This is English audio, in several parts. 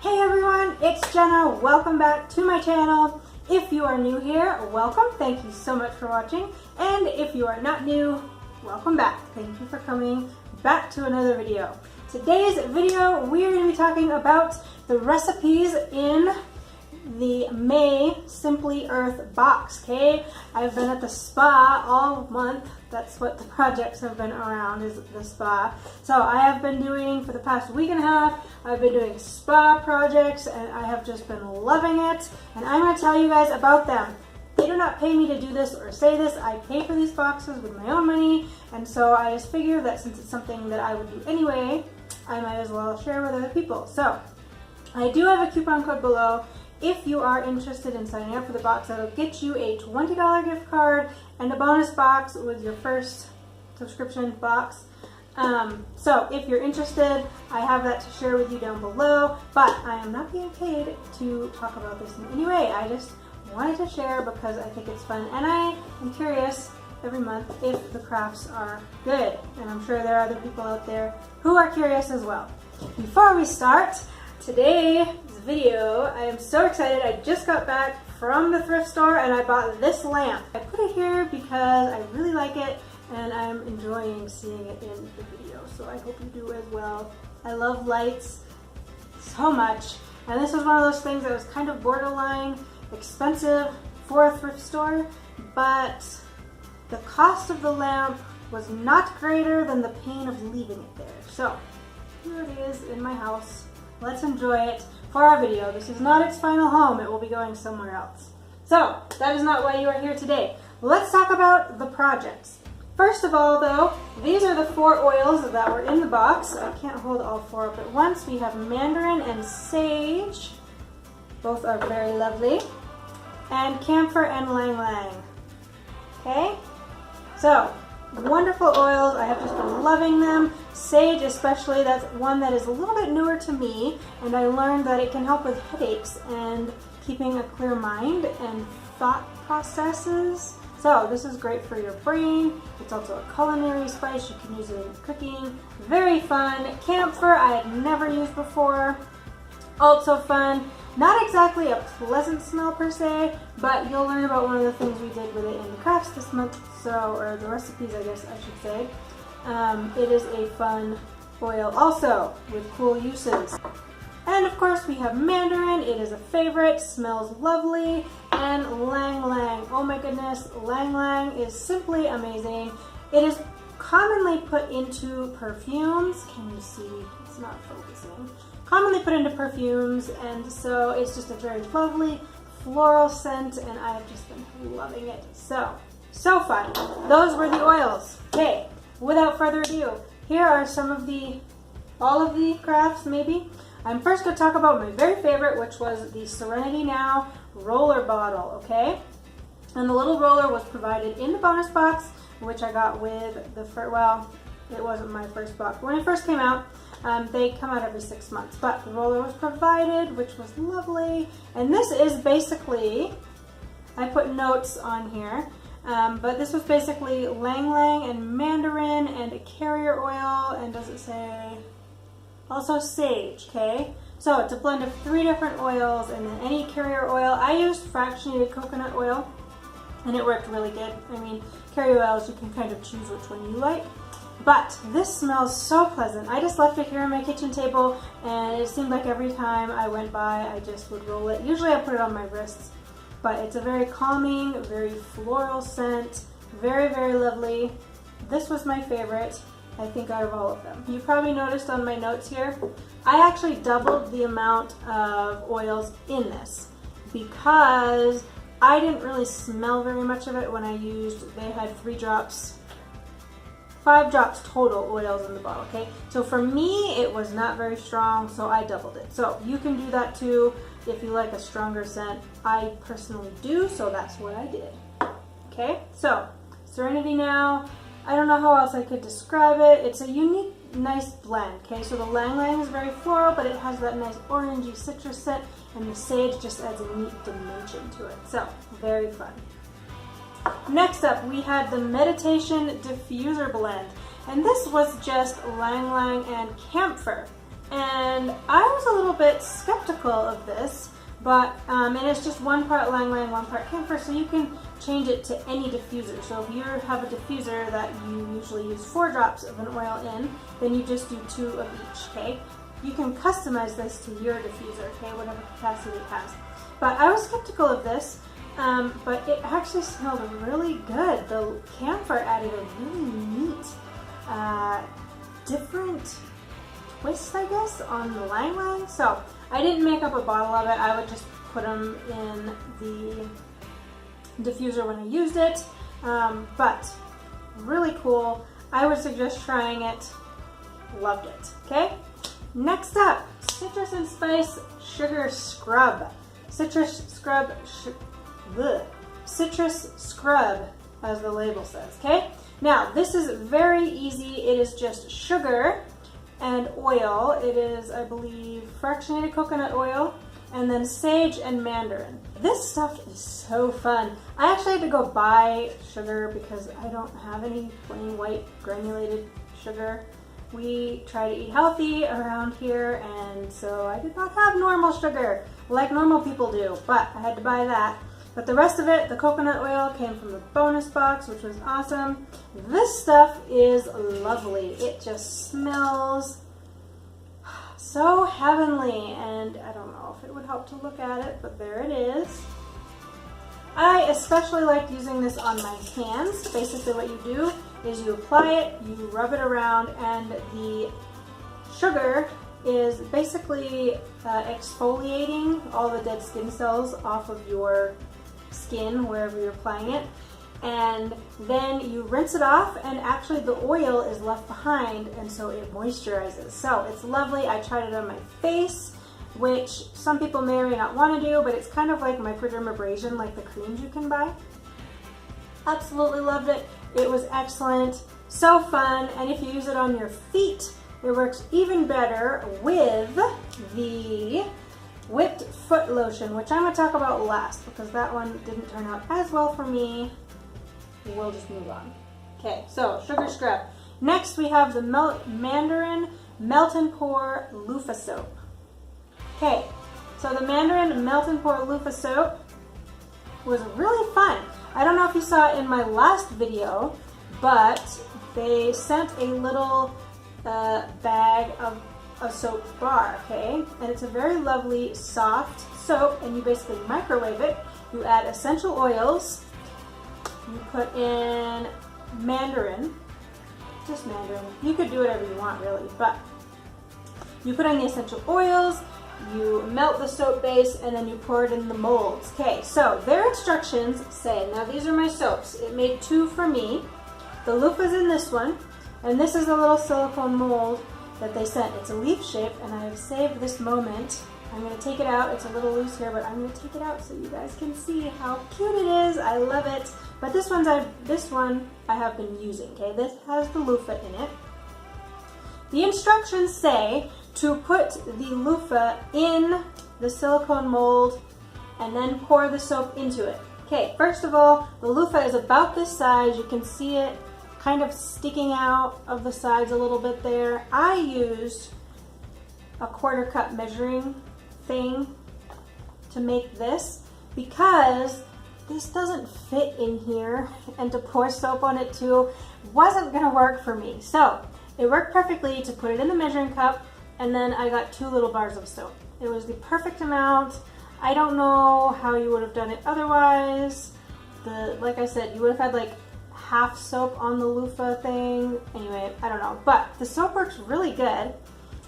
Hey everyone, it's Jenna. Welcome back to my channel. If you are new here, welcome. Thank you so much for watching. And if you are not new, welcome back. Thank you for coming back to another video. Today's video, we're going to be talking about the recipes in the May Simply Earth box, okay? I've been at the spa all month. That's what the projects have been around, is the spa. So I have been doing, for the past week and a half, I've been doing spa projects and I have just been loving it. And I'm going to tell you guys about them. They do not pay me to do this or say this. I pay for these boxes with my own money. And so I just figured that since it's something that I would do anyway, I might as well share with other people. So I do have a coupon code below. If you are interested in signing up for the box, that'll get you a $20 gift card and a bonus box with your first subscription box. So if you're interested, I have that to share with you down below, but I am not being paid to talk about this in any way. I just wanted to share because I think it's fun, and I am curious every month if the crafts are good, and I'm sure there are other people out there who are curious as well. Before we start today's video, I am so excited. I just got back from the thrift store and I bought this lamp. I put it here because I really like it and I'm enjoying seeing it in the video, so I hope you do as well. I love lights so much, and this was one of those things that was kind of borderline expensive for a thrift store, but the cost of the lamp was not greater than the pain of leaving it there. So here it is in my house. Let's enjoy it for our video. This is not its final home. It will be going somewhere else. So that is not why you are here today. Let's talk about the projects. First of all though, these are the 4 oils that were in the box. I can't hold all 4 up at once. We have mandarin and sage. Both are very lovely. And camphor and lang lang. Okay? So, wonderful oils. I have just been loving them. Sage especially, that's one that is a little bit newer to me, and I learned that it can help with headaches and keeping a clear mind and thought processes. So this is great for your brain. It's also a culinary spice. You can use it in cooking. Very fun. Camphor I had never used before. Also fun. Not exactly a pleasant smell per se, but you'll learn about one of the things we did with it in the crafts this month, or the recipes I guess I should say. It is a fun oil also with cool uses. And of course we have mandarin. It is a favorite, smells lovely. And lang lang. Oh my goodness, lang lang is simply amazing. It is commonly put into perfumes. Can you see? It's not focusing. Commonly put into perfumes, and so it's just a very lovely floral scent, and I have just been loving it. So fun. Those were the oils. Okay, without further ado, here are some of all of the crafts maybe. I'm first going to talk about my very favorite, which was the Serenity Now roller bottle, okay? And the little roller was provided in the bonus box, which I got with the first, well, it wasn't my first box. When it first came out, they come out every 6 months, but the roller was provided, which was lovely. And this is basically, I put notes on here, but this was basically lang lang and mandarin and a carrier oil, and does it say, also sage, okay? So it's a blend of 3 different oils and then any carrier oil. I used fractionated coconut oil and it worked really good. I mean, carrier oils, you can kind of choose which one you like. But this smells so pleasant. I just left it here on my kitchen table, and it seemed like every time I went by, I just would roll it. Usually I put it on my wrists, but it's a very calming, very floral scent. Very, very lovely. This was my favorite, I think, out of all of them. You probably noticed on my notes here, I actually doubled the amount of oils in this because I didn't really smell very much of it when I used, they had 5 drops total oils in the bottle, okay? So for me, it was not very strong, so I doubled it. So you can do that too if you like a stronger scent. I personally do, so that's what I did. Okay, so Serenity Now, I don't know how else I could describe it. It's a unique, nice blend, okay? So the lang lang is very floral, but it has that nice orangey citrus scent, and the sage just adds a neat dimension to it. So, very fun. Next up, we had the Meditation Diffuser Blend, and this was just lang lang and camphor. And I was a little bit skeptical of this, but, and it's just 1 part Lang Lang, 1 part camphor, so you can change it to any diffuser. So if you have a diffuser that you usually use 4 drops of an oil in, then you just do 2 of each, okay? You can customize this to your diffuser, okay, whatever capacity it has. But I was skeptical of this, but it actually smelled really good. The camphor added a really neat, different twist, I guess, on the Lang Lang. So I didn't make up a bottle of it. I would just put them in the diffuser when I used it, but really cool. I would suggest trying it. Loved it. Okay, next up, citrus and spice sugar scrub. Citrus scrub, citrus scrub, as the label says. Okay, now this is very easy. It is just sugar and oil. It is, I believe, fractionated coconut oil, and then sage and mandarin. This stuff is so fun. I actually had to go buy sugar because I don't have any plain white granulated sugar. We try to eat healthy around here, and so I did not have normal sugar like normal people do, but I had to buy that. But the rest of it, the coconut oil, came from the bonus box, which was awesome. This stuff is lovely. It just smells so heavenly, and I don't know if it would help to look at it, but there it is. I especially like using this on my hands. Basically what you do is you apply it, you rub it around, and the sugar is basically exfoliating all the dead skin cells off of your skin wherever you're applying it. And then you rinse it off, and actually the oil is left behind, and so it moisturizes. So it's lovely. I tried it on my face, which some people may or may not want to do, but it's kind of like microdermabrasion, like the creams you can buy. Absolutely loved it. It was excellent, so fun, and if you use it on your feet, it works even better with the whipped foot lotion, which I'm going to talk about last because that one didn't turn out as well for me. We'll just move on. Okay, so sugar scrub. Next we have the Mandarin Melt and Pour Loofah Soap. Okay, so the Mandarin Melt and Pour Loofah Soap was really fun. I don't know if you saw it in my last video, but they sent a little bag of a soap bar, okay? And it's a very lovely soft soap, and you basically microwave it. You add essential oils. You put in mandarin, just mandarin. You could do whatever you want really, but you put in the essential oils, you melt the soap base, and then you pour it in the molds. Okay, so their instructions say, now these are my soaps. It made 2 for me. The loofah's in this one, and this is a little silicone mold that they sent. It's a leaf shape, and I have saved this moment. I'm going to take it out. It's a little loose here, but I'm going to take it out so you guys can see how cute it is. I love it. But this one I have been using. Okay, this has the loofah in it. The instructions say to put the loofah in the silicone mold and then pour the soap into it. Okay, first of all, the loofah is about this size. You can see it kind of sticking out of the sides a little bit there. I used a 1/4 cup measuring thing to make this because this doesn't fit in here, and to pour soap on it too wasn't gonna work for me. So it worked perfectly to put it in the measuring cup, and then I got 2 little bars of soap. It was the perfect amount. I don't know how you would have done it otherwise. Like I said, you would have had like half soap on the loofah thing. Anyway, I don't know, but the soap works really good.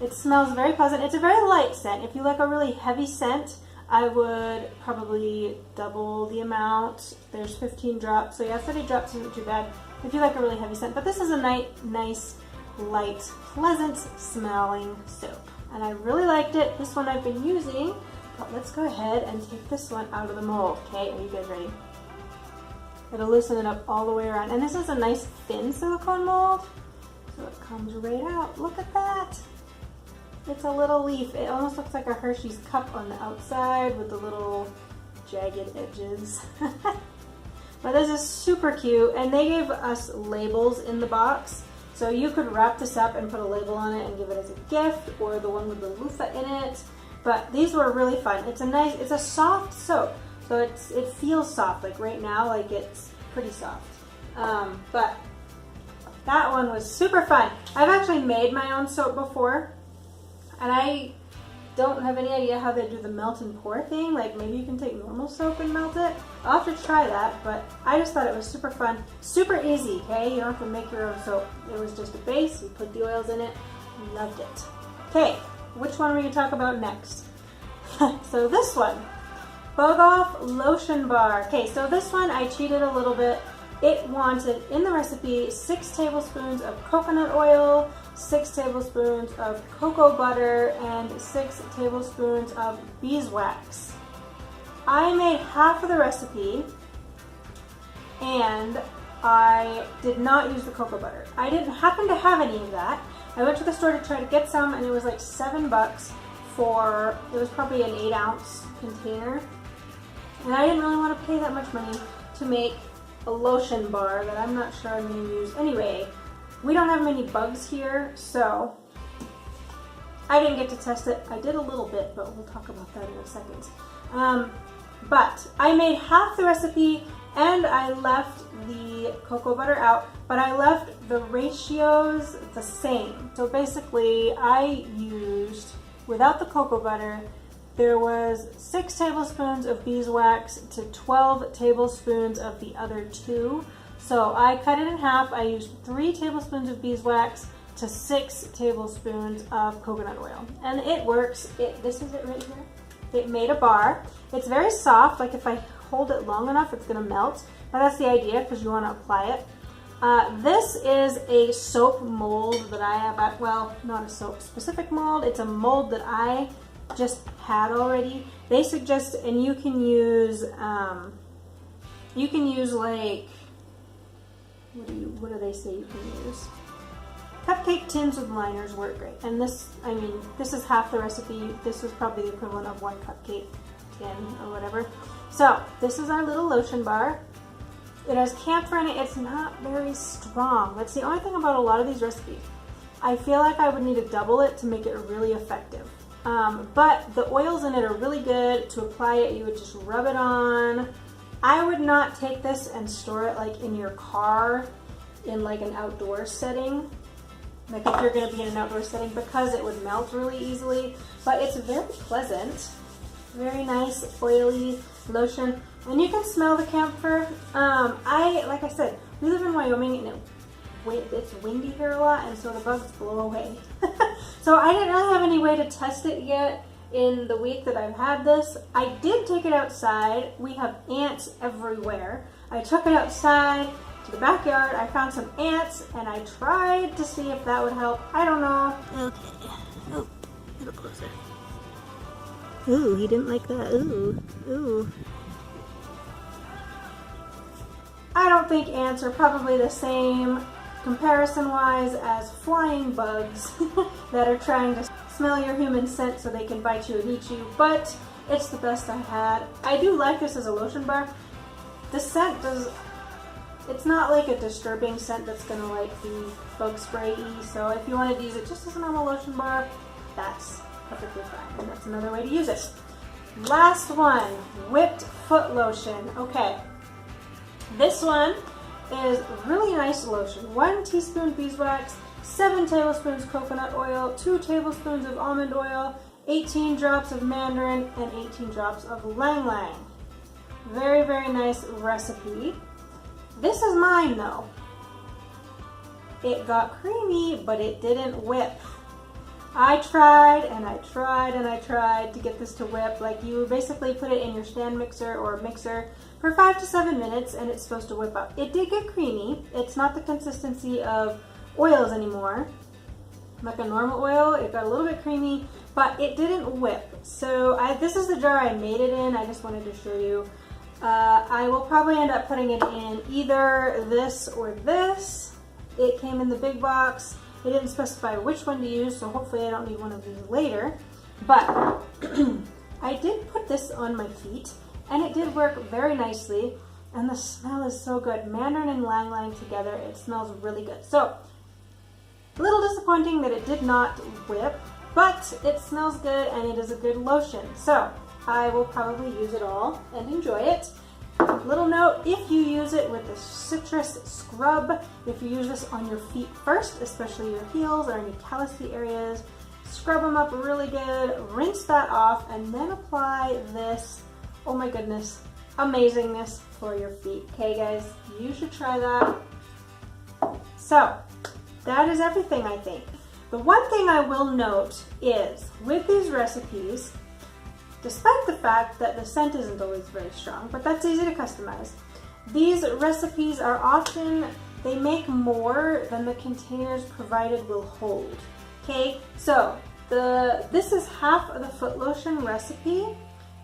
It smells very pleasant. It's a very light scent. If you like a really heavy scent, I would probably double the amount. There's 15 drops, so yeah, 30 drops isn't too bad if you like a really heavy scent. But this is a nice, light, pleasant smelling soap, and I really liked it. This one I've been using, but let's go ahead and take this one out of the mold. Okay, are you guys ready? It'll loosen it up all the way around, and this is a nice thin silicone mold, so it comes right out. Look at that. It's a little leaf. It almost looks like a Hershey's cup on the outside with the little jagged edges. But this is super cute, and they gave us labels in the box So you could wrap this up and put a label on it and give it as a gift, or the one with the loofah in it. But these were really fun. It's a soft soap. So it feels soft, like right now, like it's pretty soft. But that one was super fun. I've actually made my own soap before, and I don't have any idea how they do the melt and pour thing. Like maybe you can take normal soap and melt it. I'll have to try that, but I just thought it was super fun. Super easy, okay? You don't have to make your own soap. It was just a base, you put the oils in it, loved it. Okay, which one are we gonna talk about next? So this one, Bogoff Lotion Bar. Okay, so this one I cheated a little bit. It wanted, in the recipe, 6 tablespoons of coconut oil, 6 tablespoons of cocoa butter, and 6 tablespoons of beeswax. I made half of the recipe, and I did not use the cocoa butter. I didn't happen to have any of that. I went to the store to try to get some, and it was like $7 for, it was probably an 8-ounce container. And I didn't really want to pay that much money to make a lotion bar that I'm not sure I'm going to use. Anyway, we don't have many bugs here, so I didn't get to test it. I did a little bit, but we'll talk about that in a second. But I made half the recipe, and I left the cocoa butter out, but I left the ratios the same. So basically, I used, without the cocoa butter, there was 6 tablespoons of beeswax to 12 tablespoons of the other 2. So I cut it in half. I used 3 tablespoons of beeswax to 6 tablespoons of coconut oil. And it works. This is it right here. It made a bar. It's very soft. Like if I hold it long enough, it's going to melt. Now that's the idea because you want to apply it. This is a soap mold that I have, well, not a soap specific mold. It's a mold that I just had already. They suggest, and you can use like, what do they say you can use? Cupcake tins with liners work great. And this, I mean, this is half the recipe. This was probably the equivalent of 1 cupcake tin or whatever. So this is our little lotion bar. It has camphor in it. It's not very strong. That's the only thing about a lot of these recipes. I feel like I would need to double it to make it really effective. But the oils in it are really good. To apply it, you would just rub it on. I would not take this and store it like in your car in like an outdoor setting. Like if you're going to be in an outdoor setting, because it would melt really easily. But it's very pleasant. Very nice oily lotion. And you can smell the camphor. Like I said, we live in Wyoming and it's windy here a lot, and so the bugs blow away. So I didn't really have any way to test it yet in the week that I've had this. I did take it outside. We have ants everywhere. I took it outside to the backyard. I found some ants, and I tried to see if that would help. I don't know. Okay. Oh, a little closer. Ooh, he didn't like that. Ooh. I don't think ants are probably the same comparison-wise as flying bugs that are trying to smell your human scent so they can bite you and eat you, but it's the best I had. I do like this as a lotion bar. The scent it's not like a disturbing scent that's gonna like be bug spray-y, so if you wanted to use it just as a normal lotion bar, that's perfectly fine, and that's another way to use it. Last one, whipped foot lotion. Okay, this one is really nice lotion. 1 teaspoon beeswax, 7 tablespoons coconut oil, 2 tablespoons of almond oil, 18 drops of mandarin, and 18 drops of ylang ylang. Very, very nice recipe. This is mine though. It got creamy, but it didn't whip. I tried and I tried and I tried to get this to whip. Like, you basically put it in your stand mixer or mixer for 5 to 7 minutes and it's supposed to whip up. It did get creamy. It's not the consistency of oils anymore. Like a normal oil, it got a little bit creamy, but it didn't whip. So this is the jar I made it in. I just wanted to show you. I will probably end up putting it in either this or this. It came in the big box. It didn't specify which one to use, so hopefully I don't need one of these later. But I did put this on my feet, and it did work very nicely, and the smell is so good. Mandarin and ylang ylang together, it smells really good. So A little disappointing that it did not whip, but it smells good and it is a good lotion. So I will probably use it all and enjoy it. Little note, if you use it with the citrus scrub, if you use this on your feet first, especially your heels or any callousy areas, scrub them up really good, rinse that off, and then apply this, oh my goodness, amazingness for your feet. Okay guys, you should try that. So that is everything, I think. The one thing I will note is with these recipes, despite the fact that the scent isn't always very strong, but that's easy to customize, these recipes are often, they make more than the containers provided will hold. Okay, so this is half of the foot lotion recipe.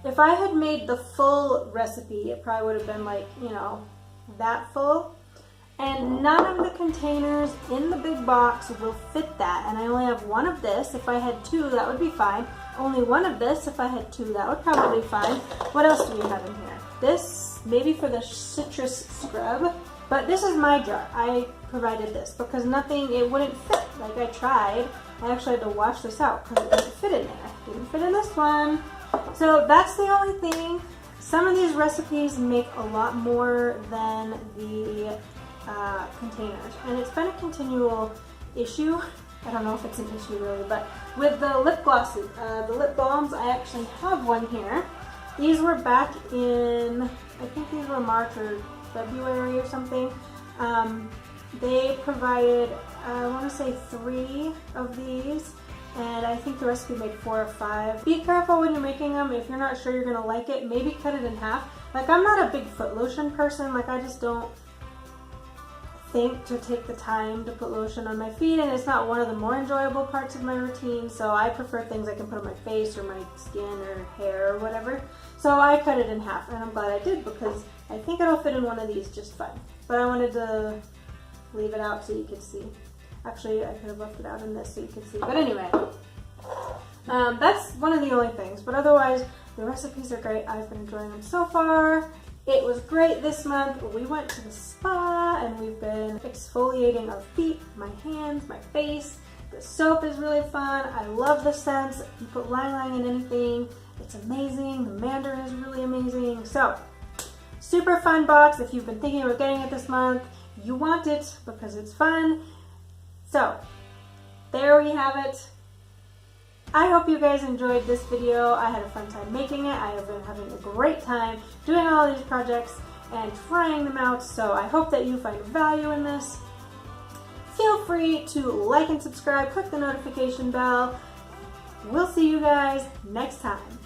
If I had made the full recipe, it probably would have been like, you know, that full. And none of the containers in the big box will fit that. And I only have one of this. If I had two, that would be fine. Only one of this. If I had two, that would probably be fine. What else do we have in here? This, maybe for the citrus scrub. But this is my jar. I provided this because nothing, it wouldn't fit. Like I tried. I actually had to wash this out because it didn't fit in there. It didn't fit in this one. So that's the only thing. Some of these recipes make a lot more than the containers, and it's been a continual issue. I don't know if it's an issue really, but with the lip glosses, the lip balms, I actually have one here. These were back in, I think these were March or February or something. They provided, I want to say 3 of these, and I think the recipe made 4 or 5. Be careful when you're making them. If you're not sure you're gonna like it, maybe cut it in half. Like I'm not a big foot lotion person, like I just don't think to take the time to put lotion on my feet, and it's not one of the more enjoyable parts of my routine, so I prefer things I can put on my face or my skin or hair or whatever. So I cut it in half, and I'm glad I did because I think it'll fit in one of these just fine. But I wanted to leave it out so you could see. Actually, I could have left it out in this so you could see. But anyway, that's one of the only things. But otherwise, the recipes are great. I've been enjoying them so far. It was great this month. We went to the spa and we've been exfoliating our feet, my hands, my face. The soap is really fun. I love the scents. You put ylang-ylang in anything, it's amazing. The mandarin is really amazing. So, super fun box. If you've been thinking about getting it this month, you want it because it's fun. So, there we have it. I hope you guys enjoyed this video. I had a fun time making it. I have been having a great time doing all these projects and trying them out, so I hope that you find value in this. Feel free to like and subscribe, click the notification bell. We'll see you guys next time.